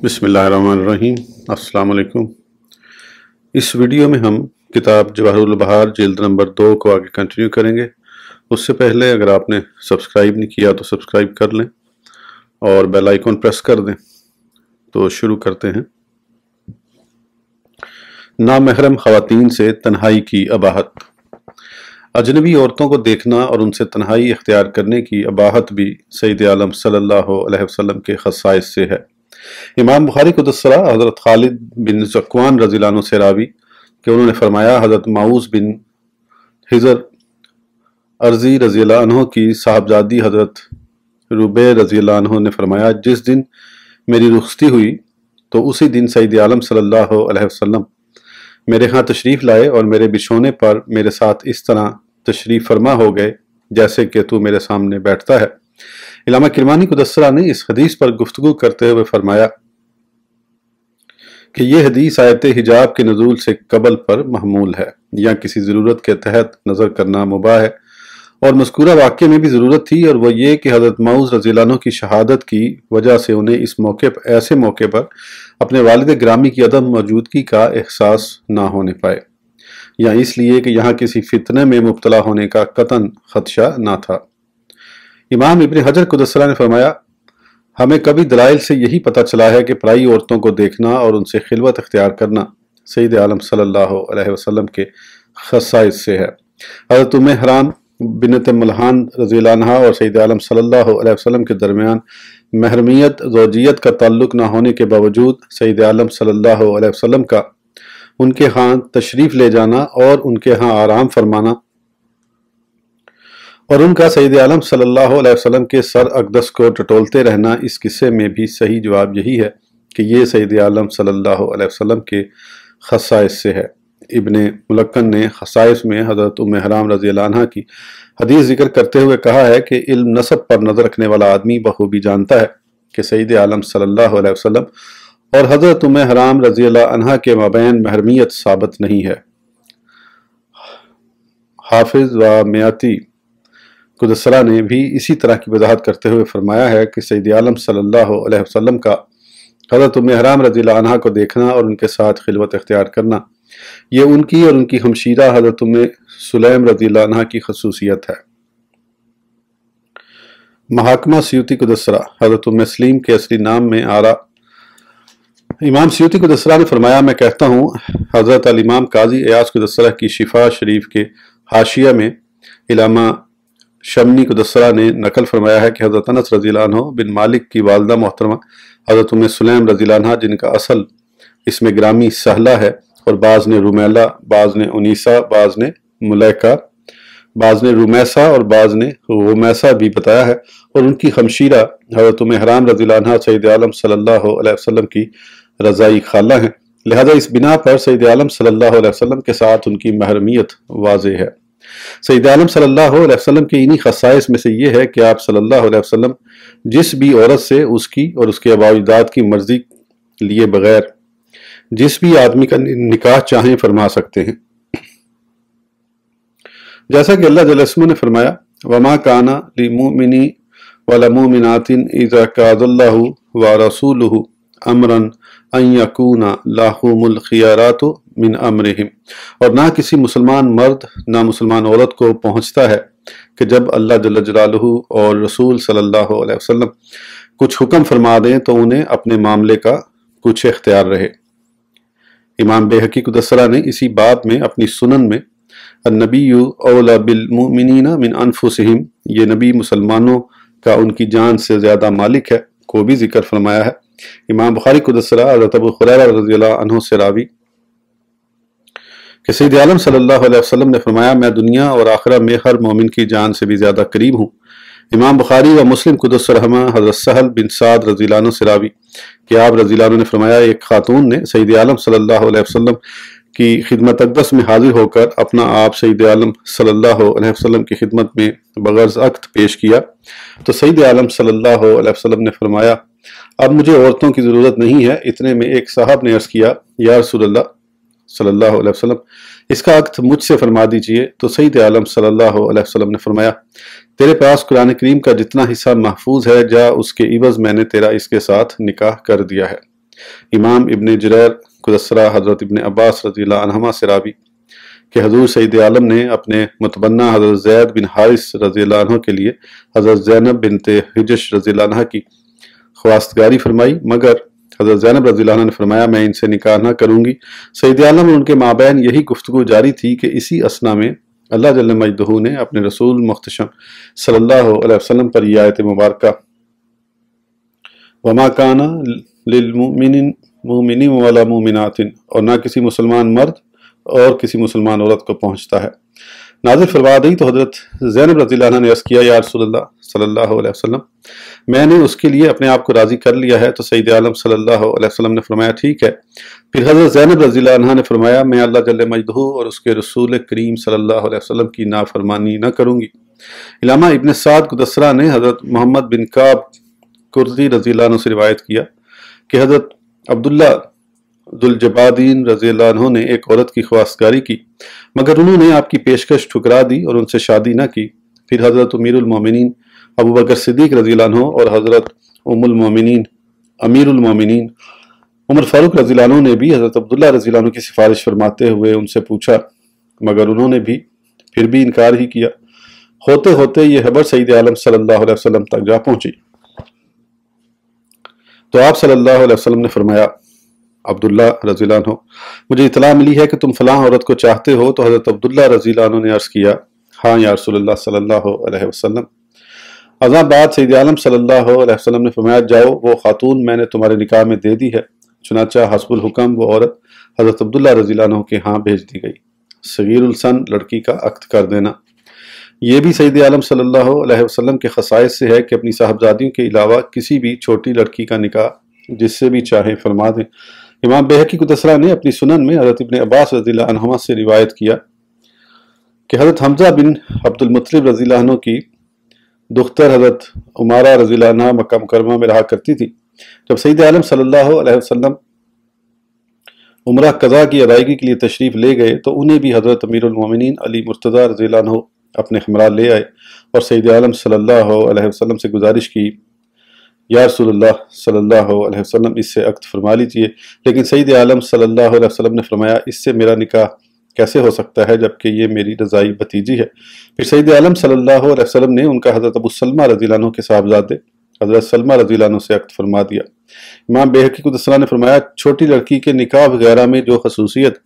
بسم اللہ الرحمن الرحیم۔ السلام علیکم۔ اس ویڈیو میں ہم کتاب جواہر البحار جلد نمبر 2 کو آگے کنٹینیو کریں گے۔ اس سے پہلے اگر آپ نے سبسکرائب نہیں کیا تو سبسکرائب کر لیں اور بیل آئیکن پریس کر دیں۔ تو شروع کرتے ہیں۔ نامحرم خواتین سے تنہائی کی اباحت۔ اجنبی عورتوں کو دیکھنا اور ان سے تنہائی اختیار کرنے کی اباحت بھی سید عالم صلی اللہ علیہ وسلم کے خصائص سے ہے۔ امام بخاری قدس سرہ حضرت خالد بن ذکوان رضی اللہ عنہ سے راوی کہ انہوں نے فرمایا حضرت معوذ بن حجر ارضی رضی اللہ عنہ کی صاحبزادی حضرت ربیع رضی اللہ عنہ نے فرمایا جس دن میری رخصتی ہوئی تو اسی دن سید عالم صلی اللہ علیہ وسلم میرے ہاں تشریف لائے اور میرے بچھونے پر میرے ساتھ اس طرح تشریف فرما ہو گئے جیسے کہ تو میرے سامنے بیٹھتا ہے۔ علامہ کرمانی قدس سرہ نے اس حدیث پر گفتگو کرتے ہوئے فرمایا کہ یہ حدیث آیت حجاب کے نزول سے قبل پر محمول ہے یا کسی ضرورت کے تحت نظر کرنا مباح ہے، اور مذکورہ واقعے میں بھی ضرورت تھی، اور وہ یہ کہ حضرت معوذ رضی اللہ عنہ کی شہادت کی وجہ سے انہیں اس ایسے موقع پر اپنے والد گرامی کی عدم موجودگی کا احساس نہ ہونے پائے، یا اس لیے کہ یہاں کسی فتنہ میں مبتلا ہونے کا قطعاً خدشہ نہ تھا۔ امام ابن حجر قدس سرہ نے فرمایا ہمیں کبھی دلائل سے یہی پتہ چلا ہے کہ پرائی عورتوں کو دیکھنا اور ان سے خلوت اختیار کرنا سید عالم صلی اللہ علیہ وسلم کے خصائص سے ہے۔ حضرت ام حرام بنت ملحان رضی اللہ عنہ اور سید عالم صلی اللہ علیہ وسلم کے درمیان محرمیت زوجیت کا تعلق نہ ہونے کے باوجود سید عالم صلی اللہ علیہ وسلم کا ان کے ہاں تشریف لے جانا اور ان کے ہاں آرام فرمانا اور ان کا سید عالم صلی اللہ علیہ وسلم کے سر اقدس کو ٹٹولتے رہنا، اس قصے میں بھی صحیح جواب یہی ہے کہ یہ سید عالم صلی اللہ علیہ وسلم کے خصائص سے ہے۔ ابن ملکن نے خصائص میں حضرت ام حرام رضی اللہ عنہ کی حدیث ذکر کرتے ہوئے کہا ہے کہ علم نسب پر نظر رکھنے والا آدمی بخوبی جانتا ہے کہ سید عالم صلی اللہ علیہ وسلم اور حضرت ام حرام رضی اللہ عنہ کے مابین محرمیت ثابت نہیں ہے۔ حافظ و میاتی قدس سرہ نے بھی اسی طرح کی وضاحت کرتے ہوئے فرمایا ہے کہ سید عالم صلی اللہ علیہ وسلم کا حضرت ام حرام رضی اللہ عنہ کو دیکھنا اور ان کے ساتھ خلوت اختیار کرنا یہ ان کی اور ان کی ہمشیرہ حضرت ام سلیم رضی اللہ عنہ کی خصوصیت ہے۔ محاکمہ سیوطی قدس سرہ حضرت ام سلیم کے اصلی نام میں آرا۔ امام سیوطی قدس سرہ نے فرمایا میں کہتا ہوں حضرت الامام قاضی ایاز قدس سرہ کی شفا شریف کے حاشیہ میں علامہ شمنی قدس سرہ نے نقل فرمایا ہے کہ حضرت انس رضی اللہ عنہ بن مالک کی والدہ محترمہ حضرت ام سلیم رضی اللہ عنہ جن کا اصل اسم گرامی سہلہ ہے اور بعض نے رومیلہ، بعض نے انیسہ، بعض نے ملیکہ، بعض نے رومیسہ اور بعض نے غمیسہ بھی بتایا ہے، اور ان کی ہمشیرہ حضرت ام حرام رضی اللہ عنہ سید عالم صلی اللہ علیہ وسلم کی رضائی خالہ ہیں، لہذا اس بنا پر سید عالم صلی اللہ علیہ وسلم کے ساتھ ان کی محرمیت واضح ہے۔ سید عالم صلی اللہ علیہ وسلم کے انہی خصائص میں سے یہ ہے کہ آپ صلی اللہ علیہ وسلم جس بھی عورت سے اس کی اور اس کے آباء و اجداد کی مرضی لیے بغیر جس بھی آدمی کا نکاح چاہیں فرما سکتے ہیں، جیسا کہ اللہ جل اسمہ نے فرمایا وَمَا كَانَ لِمُؤْمِنٍ وَلَمُؤْمِنَاتٍ إِذَا قَضَى اللَّهُ وَرَسُولُهُ أَمْرًا أَن يَكُونَ لَهُمُ الْخِيَرَةُ مِنْ أَمْرِهِمْ، اور نہ کسی مسلمان مرد نہ مسلمان عورت کو پہنچتا ہے کہ جب اللہ جل جلالہ اور رسول صلی اللہ علیہ وسلم کچھ حکم فرما دیں تو انہیں اپنے معاملے کا کچھ اختیار رہے۔ امام بیہقی قدس سرہ نے اسی باب میں اپنی سنن میں النبی اولی بالمؤمنین من انفسہم، یہ نبی مسلمانوں کا ان کی جان سے زیادہ مالک ہے کو بھی ذکر فرمایا ہے۔ امام بخاری قدس سرہ حضرت ابو ہریرہ رضی اللہ عنہ سے راوی کہ سید عالم صلی اللہ علیہ وسلم نے فرمایا میں دنیا اور آخرہ میں ہر مومن کی جان سے بھی زیادہ قریب ہوں۔ امام بخاری و مسلم قدس رحمہ حضرت سہل بن سعد رضی اللہ عنہ سے راوی کہ آپ رضی اللہ عنہ نے فرمایا ایک خاتون نے سید عالم صلی اللہ علیہ وسلم کی خدمت اقدس میں حاضر ہو کر اپنا آپ سید عالم صلی اللہ علیہ وسلم کی خدمت میں بغرض عقد پیش کیا تو سید عالم صلی اللہ علیہ وسلم نے فرمایا اب مجھے عورتوں کی ضرورت نہیں ہے۔ اتنے میں ایک صاحب نے عرض کیا یا رسول اللہ صلی اللہ علیہ وسلم اس کا عقد مجھ سے فرما دیجئے، تو سید عالم صلی اللہ علیہ وسلم نے فرمایا تیرے پاس قرآن کریم کا جتنا حصہ محفوظ ہے جا اس کے عوض میں نے تیرا اس کے ساتھ نکاح کر دیا ہے۔ امام ابن جریر قدسرہ حضرت ابن عباس رضی اللہ عنہما سے راوی کہ حضور سید عالم نے اپنے متبنہ حضرت زید بن حارث رضی اللہ عنہ کے لیے حضرت زینب بنت حجش رضی اللہ عنہ کی خواستگاری فرمائی، مگر حضرت زینب رضی اللہ عنہ نے فرمایا میں ان سے نکاح نہ کروں گی۔ سید عالم اور ان کے مابین یہی گفتگو جاری تھی کہ اسی اثنا میں اللہ جل مجدہ نے اپنے رسول محتشم صلی اللہ علیہ وسلم پر یہ آیت مبارکہ وَمَا كَانَ لِلْمُؤْمِنِينَ وَلَا مُؤْمِنَاتٍ اور نہ کسی مسلمان مرد اور کسی مسلمان عورت کو پہنچتا ہے نازل فرما دی تو حضرت زینب رضی اللہ عنہ نے عرض کیا یا رسول اللہ صلی اللہ علیہ وسلم میں نے اس کے لیے اپنے آپ کو راضی کر لیا ہے تو سید عالم صلی اللہ علیہ وسلم نے فرمایا ٹھیک ہے۔ پھر حضرت زینب رضی اللہ عنہ نے فرمایا میں اللہ جل مجدہ اور اس کے رسول کریم صلی اللہ علیہ وسلم کی نافرمانی نہ کروں گی۔ علامہ ابن سعد قدسرہ نے حضرت محمد بن کعب قرظی رضی اللہ عنہ سے روایت کیا کہ حضرت عبداللہ ذوالجبادین رضی اللہ عنہ نے ایک عورت کی خواستگاری کی مگر انہوں نے آپ کی پیشکش ٹھکرا دی اور ان سے شادی نہ کی۔ پھر حضرت امیر المومنین ابو بکر صدیق رضی اللہ عنہ اور حضرت ام المومنین امیر المومنین عمر فاروق رضی اللہ عنہ نے بھی حضرت عبداللہ رضی اللہ عنہ کی سفارش فرماتے ہوئے ان سے پوچھا مگر انہوں نے پھر بھی انکار ہی کیا۔ ہوتے ہوتے یہ خبر سید عالم صلی اللہ علیہ وسلم تک جا پہنچی تو آپ صلی اللہ علیہ وسلم نے فرمایا عبداللہ رضی اللہ عنہ مجھے اطلاع ملی ہے کہ تم فلاں عورت کو چاہتے ہو تو حضرت عبداللہ رضی اللہ عنہ نے عرض کیا ہاں یا رسول اللہ صلی اللہ علیہ وسلم۔ ازاں بعد سید عالم صلی اللہ علیہ وسلم نے فرمایا جاؤ وہ خاتون میں نے تمہارے نکاح میں دے دی ہے۔ چنانچہ حسب الحکم وہ عورت حضرت عبداللہ رضی اللہ عنہ کے ہاں بھیج دی گئی۔ صغیر السن لڑکی کا عقد کر دینا یہ بھی سید عالم صلی اللہ علیہ وسلم کے خصائص سے ہے کہ اپنی صاحبزادیوں کے علاوہ کسی بھی چھوٹی لڑکی کا نکاح جس سے بھی چاہیں فرما دیں۔ امام بیہقی قدسرہ نے اپنی سنن میں حضرت ابن عباس رضی اللہ عنہما سے روایت کیا کہ حضرت حمزہ بن عبد المطلب رضی اللہ عنہ کی دختر حضرت عمارہ رضی اللہ عنہ مکہ مکرمہ میں رہا کرتی تھی۔ جب سید عالم صلی اللہ علیہ وسلم عمرہ قضا کی ادائیگی کے لیے تشریف لے گئے تو انہیں بھی حضرت امیر المومنین علی مرتضیٰ رضی اللہ عنہ اپنے ہمراہ لے آئے اور سید عالم صلی اللہ علیہ وسلم سے گزارش کی یا رسول اللہ صلی اللہ علیہ وسلم اس سے عقد فرما لیجئے، لیکن سید عالم صلی اللہ علیہ وسلم نے فرمایا اس سے میرا نکاح کیسے ہو سکتا ہے جبکہ یہ میری رضائی بھتیجی ہے۔ پھر سید عالم صلی اللہ علیہ وسلم نے ان کا حضرت ابو سلمہ رضی اللہ عنہ کے صاحبزادے حضرت سلمہ رضی اللہ عنہ سے عقد فرما دیا۔ امام بیہقی قدسرہ نے فرمایا چھوٹی لڑکی کے نکاح وغیرہ میں جو خصوصیت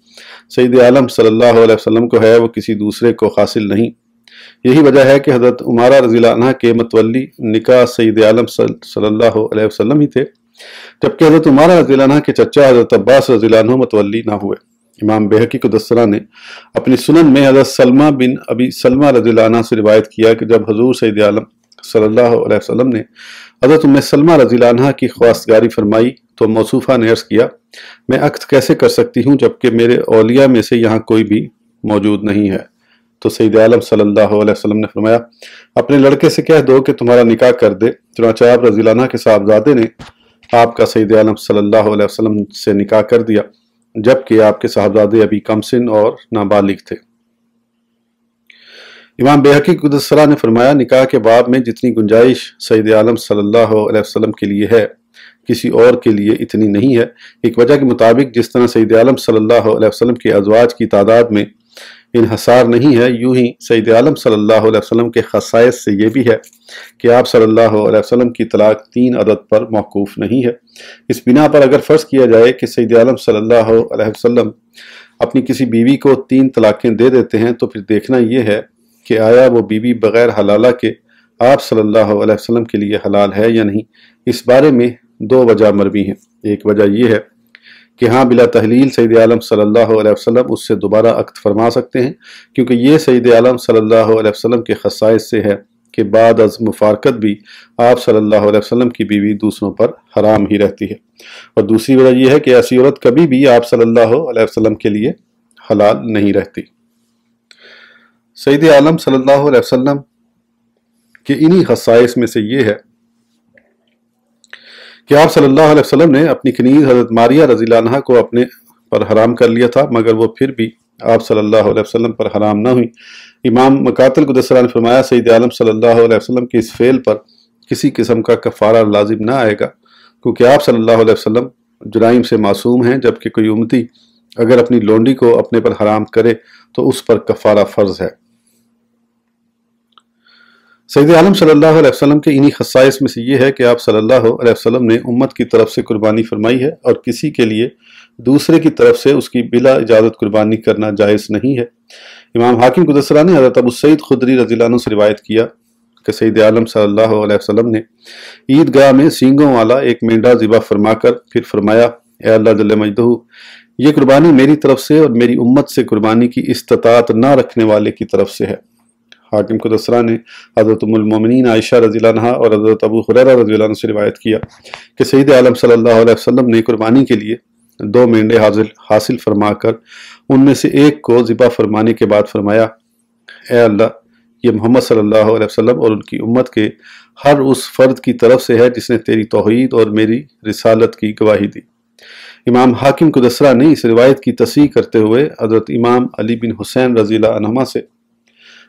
سید عالم صلی اللہ علیہ وسلم کو ہے وہ کسی دوسرے کو حاصل نہیں۔ یہی وجہ ہے کہ حضرت عمارہ رضی اللہ عنہ کے متولی نکاح سید عالم صلی اللہ علیہ وسلم ہی تھے جبکہ حضرت عمارہ رضی اللہ عنہ کے چچا حضرت عباس رضی اللہ عنہ متولی نہ ہوئے۔ امام بیہقی قدسرہ نے اپنی سنن میں حضرت سلمہ بن ابی سلمہ رضی اللہ عنہ سے روایت کیا کہ جب حضور سید عالم صلی اللہ علیہ وسلم نے حضرت ام سلمہ رضی اللہ عنہ کی خواستگاری فرمائی تو موصوفہ نے عرض کیا میں عقد کیسے کر سکتی ہوں جبکہ میرے اولیاء میں سے یہاں کوئی بھی موجود نہیں ہے؟ تو سید عالم صلی اللہ علیہ وسلم نے فرمایا اپنے لڑکے سے کہہ دو کہ تمہارا نکاح کر دے۔ چنانچہ آپ رضی اللہ عنہ کے صاحبزادے نے آپ کا سید عالم صلی اللہ علیہ وسلم سے نکاح کر دیا جبکہ آپ کے صاحبزادے ابھی کم سن اور نابالغ تھے۔ امام بیہقی قدسرہ نے فرمایا نکاح کے باب میں جتنی گنجائش سید عالم صلی اللہ علیہ وسلم کے لیے ہے کسی اور کے لیے اتنی نہیں ہے۔ ایک وجہ کے مطابق جس طرح سید عالم صلی اللہ علیہ وسلم کے ازواج کی تعداد میں انحصار نہیں ہے یوں ہی سید عالم صلی اللہ علیہ وسلم کے خصائص سے یہ بھی ہے کہ آپ صلی اللہ علیہ وسلم کی طلاق 3 عدد پر موقوف نہیں ہے۔ اس بنا پر اگر فرض کیا جائے کہ سید عالم صلی اللہ علیہ وسلم اپنی کسی بیوی کو 3 طلاقیں دے دیتے ہیں تو پھر دیکھنا یہ ہے کہ آیا وہ بیوی بغیر حلالہ کے آپ صلی اللہ علیہ وسلم کے لیے حلال ہے یا نہیں۔ اس بارے میں 2 وجہ مروی ہیں۔ ایک وجہ یہ ہے کہ ہاں بلا تحلیل سید عالم صلی اللہ علیہ وسلم اس سے دوبارہ عقد فرما سکتے ہیں کیونکہ یہ سید عالم صلی اللہ علیہ وسلم کے خصائص سے ہے کہ بعد از مفارقت بھی آپ صلی اللہ علیہ وسلم کی بیوی دوسروں پر حرام ہی رہتی ہے، اور دوسری وجہ یہ ہے کہ ایسی عورت کبھی بھی آپ صلی اللہ علیہ وسلم کے لیے حلال نہیں رہتی۔ سید عالم صلی اللہ علیہ وسلم کے انہی خصائص میں سے یہ ہے کہ آپ صلی اللہ علیہ وسلم نے اپنی کنیز حضرت ماریہ رضی اللہ عنہ کو اپنے پر حرام کر لیا تھا مگر وہ پھر بھی آپ صلی اللہ علیہ وسلم پر حرام نہ ہوئی۔ امام مقاتل قدسرہ نے فرمایا سید عالم صلی اللہ علیہ وسلم کے اس فعل پر کسی قسم کا کفارہ لازم نہ آئے گا کیونکہ آپ صلی اللہ علیہ وسلم جرائم سے معصوم ہیں، جبکہ کوئی امتی اگر اپنی لونڈی کو اپنے پر حرام کرے تو اس پر کفارہ فرض ہے۔ سید عالم صلی اللہ علیہ وسلم کے انہی خصائص میں سے یہ ہے کہ آپ صلی اللہ علیہ وسلم نے امت کی طرف سے قربانی فرمائی ہے، اور کسی کے لیے دوسرے کی طرف سے اس کی بلا اجازت قربانی کرنا جائز نہیں ہے۔ امام حاکم قدس سرہ نے حضرت ابو سعید خدری رضی اللہ عنہ سے روایت کیا کہ سید عالم صلی اللہ علیہ وسلم نے عیدگاہ میں سینگوں والا ایک مینڈا ذبح فرما کر پھر فرمایا، اے اللہ جل مجدہ، یہ قربانی میری طرف سے اور میری امت سے قربانی کی استطاعت نہ رکھنے والے کی طرف سے ہے۔ حاکم قدس سرہ نے حضرت ام المومنین عائشہ رضی اللہ عنہا اور حضرت ابو ہریرہ رضی اللہ عنہ سے روایت کیا کہ سید عالم صلی اللہ علیہ وسلم نے قربانی کے لیے 2 مینڈے حاصل فرما کر ان میں سے ایک کو ذبح فرمانے کے بعد فرمایا، اے اللہ، یہ محمد صلی اللہ علیہ وسلم اور ان کی امت کے ہر اس فرد کی طرف سے ہے جس نے تیری توحید اور میری رسالت کی گواہی دی۔ امام حاکم قدس سرہ نے اس روایت کی تصحیح کرتے ہوئے حضرت امام علی بن حسین رضی اللہ عنہما سے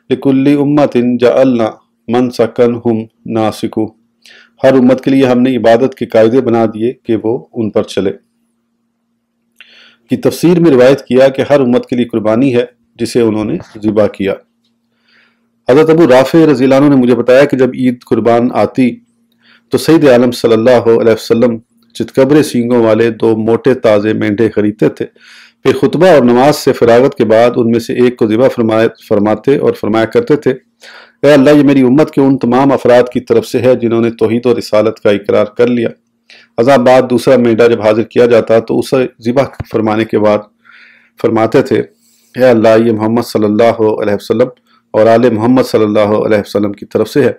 لِكُلِّ أُمَّةٍ جَعَلْنَا مَنْسَكًا هُمْ نَاسِكُوهُ، ہر امت کے لیے ہم نے عبادت کے قاعدے بنا دیے کہ وہ ان پر چلے۔ کی تفسیر میں روایت کیا کہ ہر امت کے لیے قربانی ہے جسے انہوں نے ذبح کیا۔ حضرت ابو رافع رضی اللہ عنہ نے مجھے بتایا کہ جب عید قربان آتی تو سید عالم صلی اللہ علیہ وسلم چتکبرے سینگوں والے 2 موٹے تازے مینڈے خریدتے تھے، پھر خطبہ اور نماز سے فراغت کے بعد ان میں سے ایک کو ذبح فرماتے اور فرمایا کرتے تھے، اے اللہ، یہ میری امت کے ان تمام افراد کی طرف سے ہے جنہوں نے توحید و رسالت کا اقرار کر لیا۔ ازاں بعد دوسرا مینڈا جب حاضر کیا جاتا تو اسے ذبح فرمانے کے بعد فرماتے تھے، اے اللہ، یہ محمد صلی اللہ علیہ وسلم اور آل محمد صلی اللہ علیہ وسلم کی طرف سے ہے۔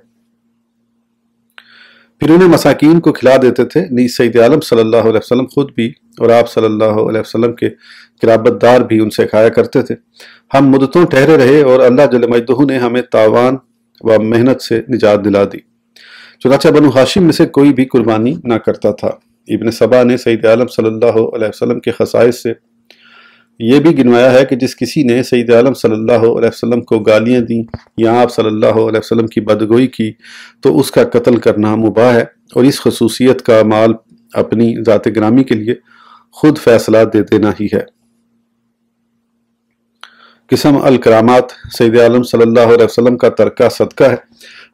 پھر انہیں مساکین کو کھلا دیتے تھے۔ نیز سید عالم صلی اللہ علیہ وسلم خود بھی اور آپ صلی اللہ علیہ وسلم کے قرابت دار بھی ان سے کھایا کرتے تھے۔ ہم مدتوں ٹھہرے رہے اور اللہ جل مجدہ نے ہمیں تاوان و محنت سے نجات دلا دی، چنانچہ بنو ہاشم میں سے کوئی بھی قربانی نہ کرتا تھا۔ ابن سبا نے سید عالم صلی اللہ علیہ وسلم کے خصائص سے یہ بھی گنوایا ہے کہ جس کسی نے سید عالم صلی اللہ علیہ وسلم کو گالیاں دیں یا آپ صلی اللہ علیہ وسلم کی بدگوئی کی تو اس کا قتل کرنا مباح ہے، اور اس خصوصیت کا مال اپنی ذات گرامی کے لیے خود فیصلہ دے دینا ہی ہے۔ قسم الکرامات، سید عالم صلی اللہ علیہ وسلم کا ترکہ صدقہ ہے۔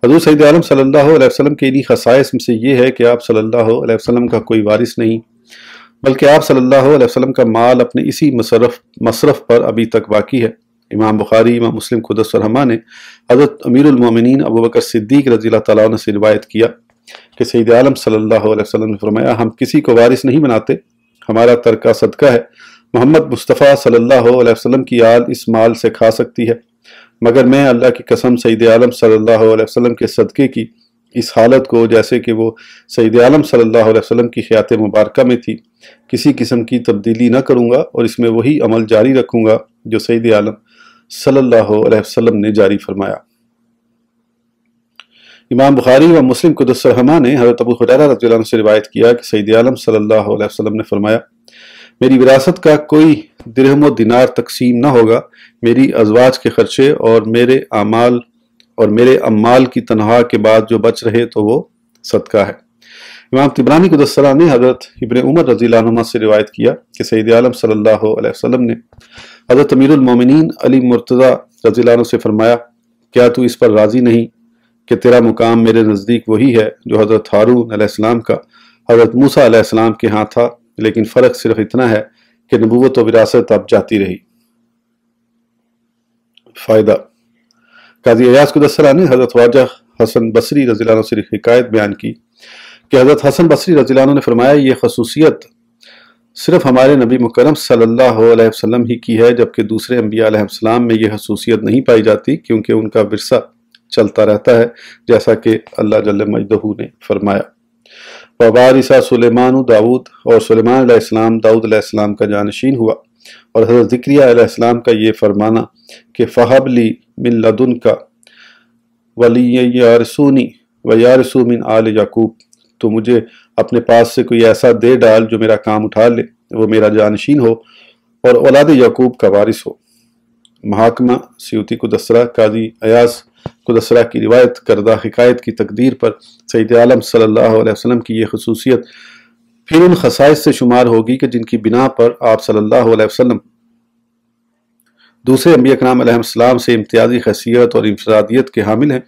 حضور سید عالم صلی اللہ علیہ وسلم کے انہی خصائص میں سے یہ ہے کہ آپ صلی اللہ علیہ وسلم کا کوئی وارث نہیں، بلکہ آپ صلی اللہ علیہ وسلم کا مال اپنے اسی مصرف پر ابھی تک باقی ہے۔ امام بخاری، امام مسلم قدس سرہما نے حضرت امیر المومنین ابو بکر صدیق رضی اللہ تعالیٰ عنہ سے روایت کیا کہ سید عالم صلی اللہ علیہ وسلم نے فرمایا، ہم کسی کو وارث نہیں بناتے، ہمارا ترکہ صدقہ ہے۔ محمد مصطفیٰ صلی اللہ علیہ وسلم کی آل اس مال سے کھا سکتی ہے، مگر میں اللہ کی قسم سید عالم صلی اللہ علیہ وسلم کے صدقے کی اس حالت کو جیسے کہ وہ سید عالم صلی اللہ علیہ وسلم کی حیات مبارکہ میں تھی کسی قسم کی تبدیلی نہ کروں گا، اور اس میں وہی عمل جاری رکھوں گا جو سید عالم صلی اللہ علیہ وسلم نے جاری فرمایا۔ امام بخاری و مسلم قدس سرہما نے حضرت ابو ہریرہ رضی اللہ عنہ سے روایت کیا کہ سید عالم صلی اللہ علیہ وسلم نے فرمایا، میری وراثت کا کوئی درہم و دینار تقسیم نہ ہوگا، میری ازواج کے خرچے اور میرے امال کی تنہا کے بعد جو بچ رہے تو وہ صدقہ ہے۔ امام طبرانی قدس سرہ نے حضرت ابن عمر رضی اللہ عنہ سے روایت کیا کہ سید عالم صلی اللہ علیہ وسلم نے حضرت امیر المومنین علی مرتضی رضی اللہ عنہ سے فرمایا، کیا تو اس پر راضی نہیں کہ تیرا مقام میرے نزدیک وہی ہے جو حضرت ہارون علیہ السلام کا حضرت موسیٰ علیہ السلام کے ہاں تھا، لیکن فرق صرف اتنا ہے کہ نبوت و وراثت اب جاتی رہی۔ فائدہ، قاضی ایاز قدس سرہ نے حضرت خواجہ حسن بصری رضی اللہ عنہ سے حکایت بیان کی کہ حضرت حسن بصری رضی اللہ عنہ نے فرمایا، یہ خصوصیت صرف ہمارے نبی مکرم صلی اللہ علیہ وسلم ہی کی ہے، جبکہ دوسرے انبیاء علیہ السلام میں یہ خصوصیت نہیں پائی جاتی، کیونکہ ان کا ورثہ چلتا رہتا ہے، جیسا کہ اللہ جل مجدہ نے فرمایا۔ وَوَارِثَ سُلَيْمَانُ داؤد، اور سلیمان علیہ السلام داؤد علیہ السلام کا جانشین ہوا، اور حضرت زکریا علیہ السلام کا یہ فرمانا کہ فَحَبْ لِي مِن لَدُنْكَ وَلِيًّا يَرِثُونِي وَيَرِثُ مِنْ آلِ یعقوب، تو مجھے اپنے پاس سے کوئی ایسا دے ڈال جو میرا کام اٹھا لے، وہ میرا جانشین ہو اور اولاد یعقوب کا وارث ہو۔ محاکمہ سیوطی قدس سرہ، قاضی ایاز قدس سرہ کی روایت کردہ حکایت کی تقدیر پر سید عالم صلی اللہ علیہ وسلم کی یہ خصوصیت پھر ان خصائص سے شمار ہوگی کہ جن کی بنا پر آپ صلی اللہ علیہ وسلم دوسرے انبیاء کرام علیہ السلام سے امتیازی حیثیت اور انفرادیت کے حامل ہیں،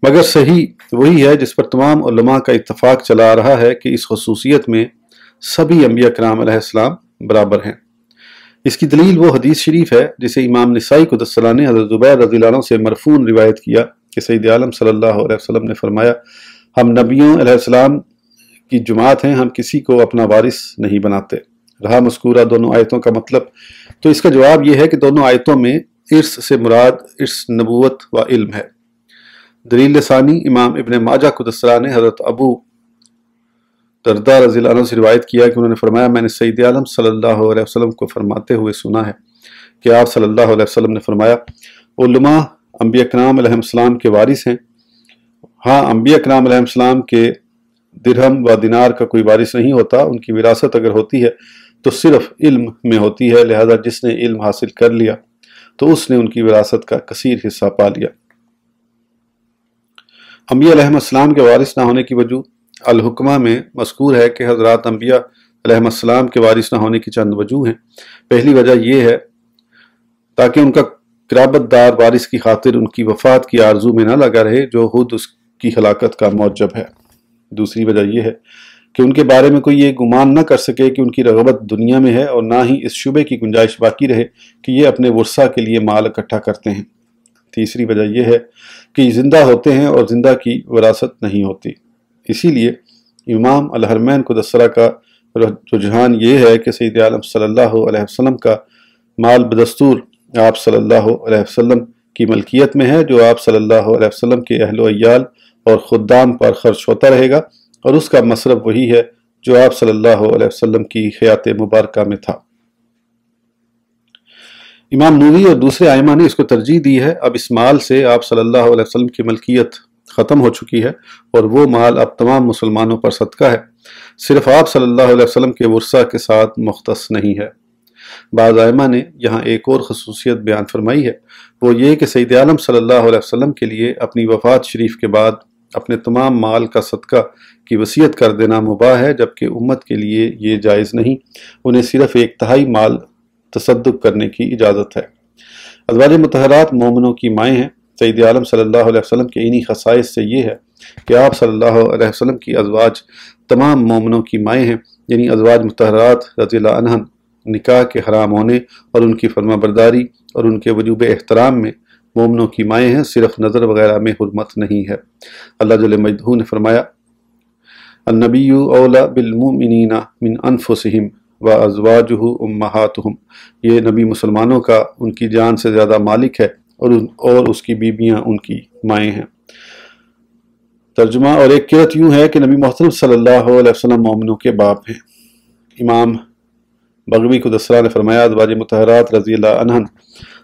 مگر صحیح وہی ہے جس پر تمام علماء کا اتفاق چلا رہا ہے کہ اس خصوصیت میں سبھی انبیاء کرام علیہ السلام برابر ہیں۔ اس کی دلیل وہ حدیث شریف ہے جسے امام نسائی قدس السلام نے حضرت زبیر رضی اللہ عنہ سے مرفوعاً روایت کیا کہ سید عالم صلی اللہ علیہ وسلم نے فرمایا، ہم نبیوں علیہ السلام کی جماعت ہیں، ہم کسی کو اپنا وارث نہیں بناتے۔ رہا مذکورہ دونوں آیتوں کا مطلب، تو اس کا جواب یہ ہے کہ دونوں آیتوں میں ارث سے مراد ارث نبوت و علم ہے۔ دلیل ثانی امام ابن ماجہ قدس السلام نے حضرت ابو درداء رضی اللہ عنہ سے روایت کیا کہ انہوں نے فرمایا، میں نے سید عالم صلی اللہ علیہ وسلم کو فرماتے ہوئے سنا ہے کہ آپ صلی اللہ علیہ وسلم نے فرمایا، علماء انبیاء کرام علیہ السلام کے وارث ہیں۔ ہاں، انبیاء کرام علیہ السلام کے درہم و دینار کا کوئی وارث نہیں ہوتا، ان کی وراثت اگر ہوتی ہے تو صرف علم میں ہوتی ہے، لہذا جس نے علم حاصل کر لیا تو اس نے ان کی وراثت کا کثیر حصہ پا لیا۔ انبیاء علیہ السلام کے وارث نہ ہونے کی وجہ الحکمہ میں مذکور ہے کہ حضرات انبیاء علیہ السلام کے وارث نہ ہونے کی چند وجوہ ہیں۔ پہلی وجہ یہ ہے تاکہ ان کا قرابت دار وارث کی خاطر ان کی وفات کی آرزو میں نہ لگا رہے جو خود اس کی ہلاکت کا موجب ہے۔ دوسری وجہ یہ ہے کہ ان کے بارے میں کوئی یہ گمان نہ کر سکے کہ ان کی رغبت دنیا میں ہے، اور نہ ہی اس شبے کی گنجائش باقی رہے کہ یہ اپنے ورثہ کے لیے مال اکٹھا کرتے ہیں۔ تیسری وجہ یہ ہے کہ یہ زندہ ہوتے ہیں اور زندہ کی وراثت نہیں ہوتی، اسی لیے امام الحرمین قدس سرہ کا رجحان یہ ہے کہ سید عالم صلی اللہ علیہ وسلم کا مال بدستور آپ صلی اللہ علیہ وسلم کی ملکیت میں ہے، جو آپ صلی اللہ علیہ وسلم کے اہل و عیال اور خدام پر خرچ ہوتا رہے گا، اور اس کا مصرف وہی ہے جو آپ صلی اللہ علیہ وسلم کی حیات مبارکہ میں تھا۔ امام نووی اور دوسرے ائمہ نے اس کو ترجیح دی ہے۔ اب اس مال سے آپ صلی اللہ علیہ وسلم کی ملکیت ختم ہو چکی ہے، اور وہ مال اب تمام مسلمانوں پر صدقہ ہے، صرف آپ صلی اللہ علیہ وسلم کے ورثہ کے ساتھ مختص نہیں ہے۔ بعض ائمہ نے یہاں ایک اور خصوصیت بیان فرمائی ہے، وہ یہ کہ سید عالم صلی اللہ علیہ وسلم کے لیے اپنی وفات شریف کے بعد اپنے تمام مال کا صدقہ کی وصیت کر دینا مباح ہے، جبکہ امت کے لیے یہ جائز نہیں، انہیں صرف 1/3 مال تصدق کرنے کی اجازت ہے۔ ازواج مطہرات مومنوں کی مائیں ہیں۔ سید عالم صلی اللہ علیہ وسلم کے انہی خصائص سے یہ ہے کہ آپ صلی اللہ علیہ وسلم کی ازواج تمام مومنوں کی مائیں ہیں، یعنی ازواج مطہرات رضی اللہ عنہن نکاح کے حرام ہونے اور ان کی فرما برداری اور ان کے وجوب احترام میں مومنوں کی مائیں ہیں، صرف نظر وغیرہ میں حرمت نہیں ہے۔ اللہ جل مجدہ نے فرمایا، النبی اولا بالمؤمنین من انفسہم وازواجہ امہاتہم، یہ نبی مسلمانوں کا ان کی جان سے زیادہ مالک ہے، اور اس کی بیویاں ان کی مائیں ہیں۔ ترجمہ اور ایک قرأت یوں ہے کہ نبی محترم صلی اللہ علیہ وسلم مومنوں کے باپ ہیں۔ امام بغوی قدس سرہ نے فرمایا، ازواج مطہرات رضی اللہ عنہن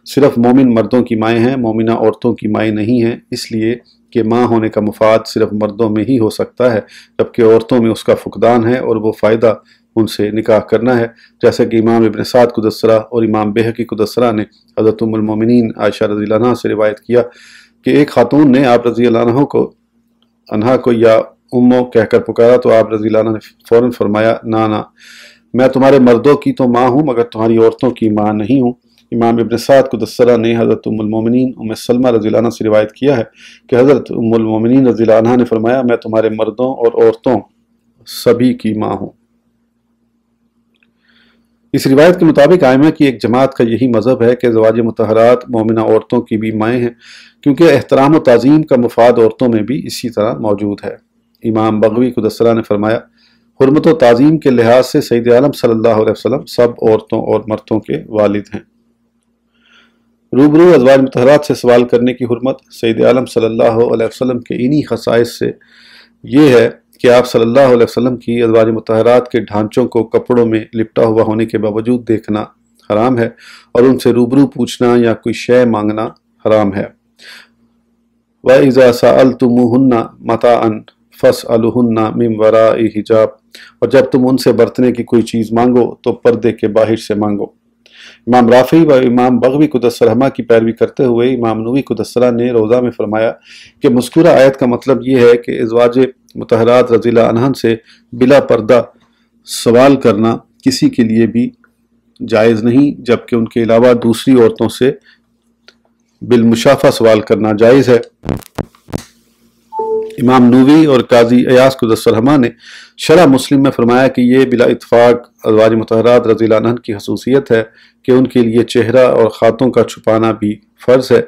صرف مومن مردوں کی مائیں ہیں، مومنہ عورتوں کی مائیں نہیں ہیں، اس لیے کہ ماں ہونے کا مفاد صرف مردوں میں ہی ہو سکتا ہے، جبکہ عورتوں میں اس کا فقدان ہے، اور وہ فائدہ ان سے نکاح کرنا ہے، جیسا کہ امام ابن سعد قدس سرہ اور امام بہقی قدس سرہ نے حضرت ام المومنین عائشہ رضی اللہ عنہ سے روایت کیا کہ ایک خاتون نے آپ رضی اللہ عنہ کو یا امو کہہ کر پکارا، تو آپ رضی اللہ عنہ نے فوراً فرمایا، نہ میں تمہارے مردوں کی تو ماں ہوں، مگر تمہاری عورتوں کی ماں نہیں ہوں۔ امام ابن سعد قدس سرہ نے حضرت ام المومنین ام سلمہ رضی اللہ عنہ سے روایت کیا ہے کہ حضرت ام المومنین رضی اللہ عنہ نے فرمایا، میں تمہارے مردوں اور عورتوں سبھی کی ماں ہوں۔ اس روایت کے مطابق ائمہ کی ایک جماعت کا یہی مذہب ہے کہ زواج مطہرات مومنہ عورتوں کی بھی مائیں ہیں، کیونکہ احترام و تعظیم کا مفاد عورتوں میں بھی اسی طرح موجود ہے۔ امام بغوی قدس سرہ نے فرمایا، حرمت و تعظیم کے لحاظ سے سید عالم صلی اللہ علیہ وسلم سب عورتوں اور مردوں کے والد ہیں۔ روبرو ازواج مطہرات سے سوال کرنے کی حرمت سید عالم صلی اللہ علیہ وسلم کے انہی خصائص سے یہ ہے کہ آپ صلی اللہ علیہ وسلم کی ازواج مطہرات کے ڈھانچوں کو کپڑوں میں لپٹا ہوا ہونے کے باوجود دیکھنا حرام ہے، اور ان سے روبرو پوچھنا یا کوئی شے مانگنا حرام ہے۔ وَإِذَا سَأَلْتُمُوهُنَّ مَتَاعًا فَاسْأَلُوهُنَّ مِنْ وَرَاءِ حِجَابٍ، اور جب تم ان سے برتنے کی کوئی چیز مانگو تو پردے کے باہر سے مانگو۔ امام رافعی و امام بغوی قدس سرہما کی پیروی کرتے ہوئے امام نووی قدس سرہ نے روضہ میں فرمایا کہ مذکورہ آیت کا مطلب یہ ہے کہ ازواج مطہرات رضی اللہ عنہن سے بلا پردہ سوال کرنا کسی کے لیے بھی جائز نہیں، جبکہ ان کے علاوہ دوسری عورتوں سے بالمشافہ سوال کرنا جائز ہے۔ امام نووی اور قاضی ایاز قدس الرحمہ نے شرح مسلم میں فرمایا کہ یہ بلا اتفاق ازواج مطہرات رضی اللہ عنہن کی خصوصیت ہے کہ ان کے لیے چہرہ اور خطوں کا چھپانا بھی فرض ہے،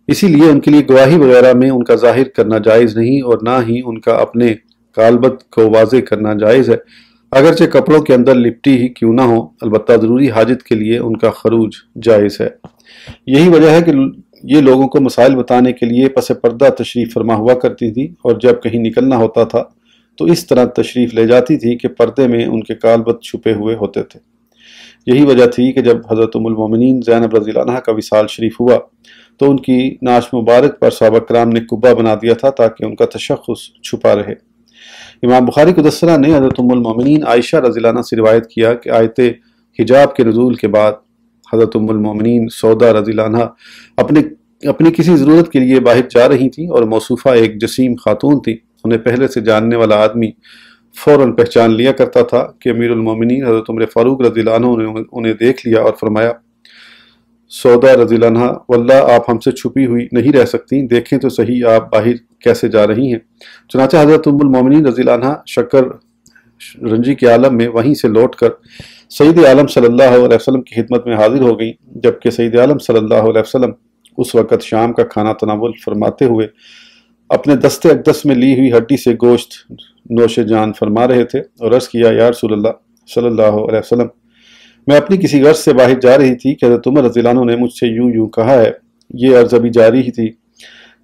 اسی لیے ان کے لیے گواہی وغیرہ میں ان کا ظاہر کرنا جائز نہیں، اور نہ ہی ان کا اپنے کالبد کو واضح کرنا جائز ہے، اگرچہ کپڑوں کے اندر لپٹی ہی کیوں نہ ہو، البتہ ضروری حاجت کے لیے ان کا خروج جائز ہے۔ یہی وجہ ہے کہ یہ لوگوں کو مسائل بتانے کے لیے پس پردہ تشریف فرما ہوا کرتی تھی، اور جب کہیں نکلنا ہوتا تھا تو اس طرح تشریف لے جاتی تھی کہ پردے میں ان کے کالبد چھپے ہوئے ہوتے تھے۔ یہی وجہ تھی کہ جب حضرت ام المومنین زینب رضی اللہ عنہا کا وصال شریف ہوا تو ان کی ناش مبارک پر صحابہ کرام نے قبہ بنا دیا تھا تاکہ ان کا تشخص چھپا رہے۔ امام بخاری قدس سرہ نے حضرت ام المومنین عائشہ رضی اللہ عنہا سے روایت کیا کہ آیت حجاب کے نزول کے بعد حضرت ام المومنین سودا رضی اللہ عنہا اپنی کسی ضرورت کے لیے باہر جا رہی تھیں، اور موصوفہ ایک جسیم خاتون تھی۔ انہیں پہلے سے جاننے والا آدمی فوراً پہچان لیا کرتا تھا کہ امیر المومنین حضرت عمر فاروق رضی اللہ عنہ نے انہیں دیکھ لیا اور فرمایا، سودا رضی اللہ عنہ، واللہ آپ ہم سے چھپی ہوئی نہیں رہ سکتی، دیکھیں تو صحیح آپ باہر کیسے جا رہی ہیں۔ چنانچہ حضرت ام المومنین رضی اللہ عنہ شکر رنجی کے عالم میں وہیں سے لوٹ کر سید عالم صلی اللہ علیہ وسلم کی خدمت میں حاضر ہو گئیں، جبکہ سید عالم صلی اللہ علیہ وسلم اس وقت شام کا کھانا تناول فرماتے ہوئے اپنے دست اقدس میں لی ہوئی ہڈی سے گوشت نوش جان فرما رہے تھے، اور عرض کیا، یا رسول اللہ صلی اللہ علیہ وسلم، میں اپنی کسی غرض سے باہر جا رہی تھی کہ حضرت عمر رضی اللہ عنہ نے مجھ سے یوں کہا ہے۔ یہ عرض ابھی جاری ہی تھی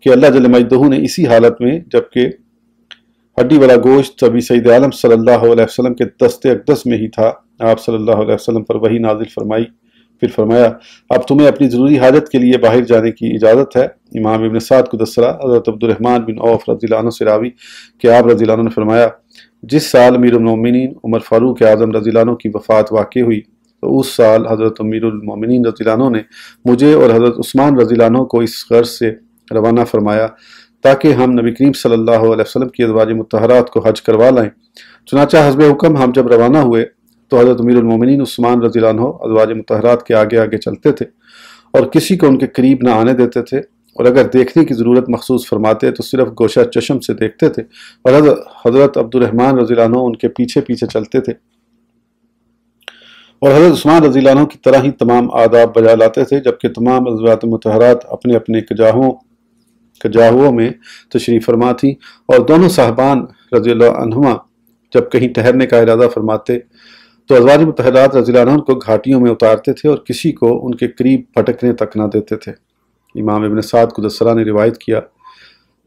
کہ اللہ جل مجدہ نے اسی حالت میں جبکہ ہڈی والا گوشت ابھی سید عالم صلی اللہ علیہ وسلم کے دست اقدس میں ہی تھا، آپ صلی اللہ علیہ وسلم پر وحی نازل فرمائی، پھر فرمایا، اب تمہیں اپنی ضروری حاجت کے لیے باہر جانے کی اجازت ہے۔ امام ابن سعد قدس سرہ حضرت عبد الرحمن بن عوف رضی اللہ عنہ سے راوی کہ آپ رضی اللہ عنہ نے فرمایا، جس سال امیر المومنین عمر فاروق اعظم رضی اللہ عنہ کی وفات واقع ہوئی تو اس سال حضرت امیر المومنین رضی اللہ عنہ نے مجھے اور حضرت عثمان رضی اللہ عنہ کو اس غرض سے روانہ فرمایا تاکہ ہم نبی کریم صلی اللہ علیہ وسلم کی ازواج مطہرات کو حج کروا لائیں۔ چنانچہ حسب حکم ہم جب روانہ ہوئے تو حضرت امیر المومنین عثمان رضی اللہ عنہ ازواج مطہرات کے آگے آگے چلتے تھے اور کسی کو ان کے قریب نہ آنے دیتے تھے، اور اگر دیکھنے کی ضرورت مخصوص فرماتے تو صرف گوشہ چشم سے دیکھتے تھے، اور حضرت عبد الرحمن رضی اللہ عنہ ان کے پیچھے پیچھے چلتے تھے، اور حضرت عثمان رضی اللہ عنہ کی طرح ہی تمام آداب بجا لاتے تھے، جبکہ تمام ازواج مطہرات اپنے اپنے کجاہوں میں تشریف فرما تھیں، اور دونوں صاحبان رضی اللہ عنہما جب کہیں ٹھہرنے کا ارادہ فرماتے تو ازواج مطہرات رضی اللہ عنہ کو گھاٹیوں میں اتارتے تھے اور کسی کو ان کے قریب پھٹکنے تک نہ دیتے تھے۔ امام ابن سعد قدس سرہ نے روایت کیا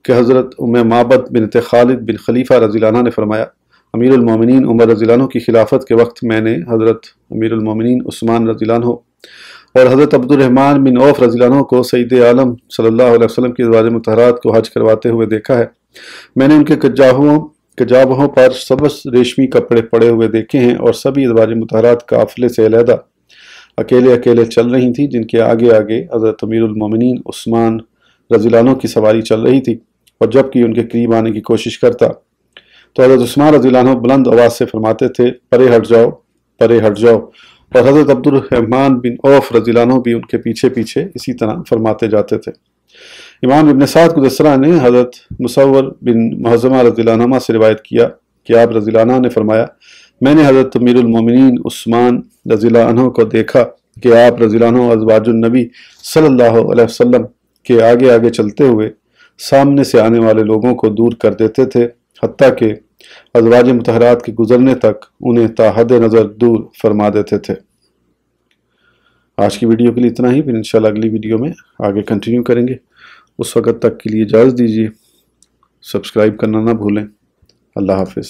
کہ حضرت ام معبد بنت خالد بن خلیفہ رضی اللہ عنہ نے فرمایا، امیر المومنین عمر رضی اللہ عنہ کی خلافت کے وقت میں نے حضرت امیر المومنین عثمان رضی اللہ عنہ اور حضرت عبد الرحمن بن عوف رضی اللہ عنہ کو سید عالم صلی اللہ علیہ وسلم کی ازواج مطہرات کو حج کرواتے ہوئے دیکھا ہے۔ میں نے ان کے کجاوہوں پر سبز ریشمی کپڑے پڑے ہوئے دیکھے ہیں، اور سبھی ازواج مطہرات قافلے سے علیحدہ اکیلے اکیلے چل رہی تھیں، جن کے آگے آگے حضرت امیر المومنین عثمان رضی اللہ عنہ کی سواری چل رہی تھی، اور جب کہ ان کے قریب آنے کی کوشش کرتا تو حضرت عثمان رضی اللہ عنہ بلند آواز سے فرماتے تھے، پرے ہٹ جاؤ، پرے ہٹ جاؤ، اور حضرت عبد الرحمن بن عوف رضی اللہ عنہ بھی ان کے پیچھے پیچھے اسی طرح فرماتے جاتے تھے۔ امام ابن سعد قدس سرہ نے حضرت مصور بن محزمہ رضی اللہ عنہ سے روایت کیا کہ آپ رضی اللہ عنہ نے فرمایا، میں نے حضرت امیر المومنین عثمان رضی اللہ عنہ کو دیکھا کہ آپ رضی اللہ عنہ ازواج النبی صلی اللہ علیہ وسلم کے آگے آگے چلتے ہوئے سامنے سے آنے والے لوگوں کو دور کر دیتے تھے، حتیٰ کہ ازواج مطہرات کے گزرنے تک انہیں تا حد نظر دور فرما دیتے تھے۔ آج کی ویڈیو کے لیے اتنا ہی، پھر انشاءاللہ اگلی ویڈیو میں آگے کنٹینیو کریں گے۔ اس وقت تک کے لیے اجازت دیجیے، سبسکرائب کرنا نہ بھولیں۔ اللہ حافظ۔